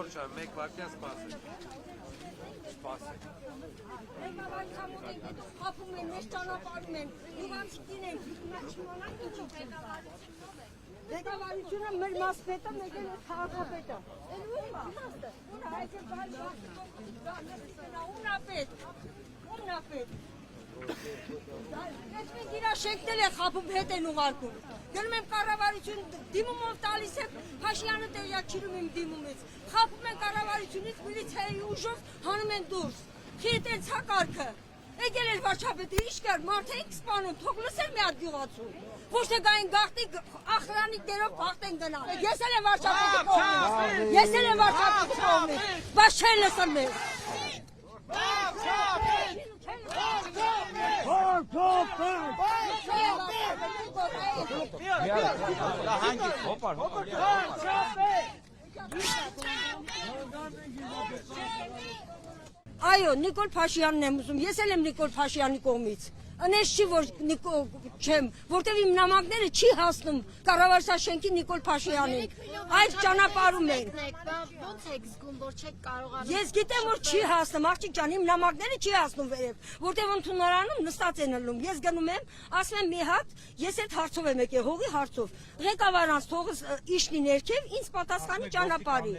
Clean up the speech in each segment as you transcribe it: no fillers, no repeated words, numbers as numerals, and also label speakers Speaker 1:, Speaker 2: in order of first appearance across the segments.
Speaker 1: Խորշան, մեկ վարկյան սպասեք։ Սպասեք։
Speaker 2: Խափում են, մեզ ճանապարհում են, իրանցիքին են, չիմանանք ինչով ղեկավարությունը մեր մասպետը, մեկ էլ քաղաքապետը։ Ունապետ։ Ես մենք իրա շեկնել է խափում հետ են ուղարկում։ Գնում եմ կառավարություն դիմումով տալիս է, Փաշյանը տեղյակ չիրում իմ դիմումից։ Խափում են կառավարությունից, միլիցիայի ուժով հանում են դուրս։ Քիթ են ցակարգը։ Եկել էր վարչապետը, ինչ կար, մարդ էինք սպանում, թող լսեր մի հատ գյուղացու։ Ոչ թե գային գաղտնի ախրանիկներով բախտ են գնալ։ Ես էլ եմ վարչապետի կողմից։ Ես էլ եմ վարչապետի կողմից, բայց չեն լսում մեզ։ Այո, Նիկոլ Փաշյանն եմ ուզում, ես էլ եմ Նիկոլ Փաշյանի կողմից։ Անես չի, որ չեմ, որտև իմ նամակները չի հասնում կառավարչաշենքի Նիկոլ Փաշյանին, այդ ճանապարհում են։
Speaker 3: Ոնց եք զգում, որ չեք կարողանում։
Speaker 2: Ես գիտեմ, որ չի հասնում, աղջիկ ջան, իմ նամակները չի հասնում վերև, որտև ընդունարանում նստած են ըլլում։ Ես գնում եմ, ասում եմ մի հատ, ես այդ հարցով եմ եկել, հողի հարցով։ Ղեկավարանց թողս իշնի ներքև, ինձ պատասխանի ճանապարհի։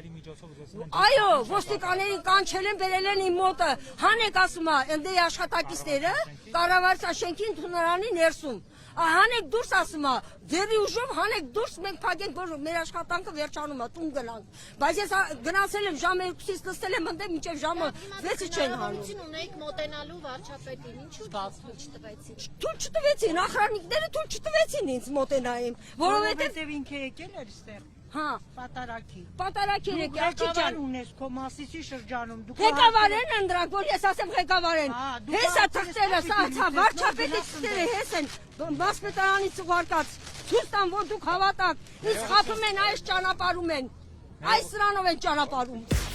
Speaker 2: Այո, ոստիկաններին կանչել են, բերել են իմ մոտը, հանեք ասում է, ընդ աշխատակիցները, կառավարչաշենքի ընդունարանի ներսում։ Հանեք դուրս ասում է, ձերի ուժով հանեք դուրս, մենք փակենք, որ մեր աշխատանքը վերջանում է, տուն գնանք։ Բայց ես գնացել եմ ժամը 2-ից նստել եմ ընդդեմ, մինչև ժամը 6-ը չեն հանում։
Speaker 3: Ունեիք մոտենալու վարչապետին, ինչու թույլ չտվեցին։
Speaker 2: Թույլ չտվեցին, ախրանիկները թույլ չտվեցին ինձ մոտենային, որովհետև
Speaker 4: ինքը եկել էր ստեղ։
Speaker 2: Հա,
Speaker 4: Պատարակի
Speaker 2: եկել, աղջիկ ջան։
Speaker 4: ունես քո մասիսի շրջանում։
Speaker 2: Ղեկավար են ընդրանք, որ ես ասեմ ղեկավար են։ Հեսա թղթերը, սա վարչապետի թղթերը հես են, մասպետարանից ուղարկած, ցույց տան, որ դուք հավատաք, ինձ խափում են, այս ճանապարհում են, այս սրանով են ճանապարհում։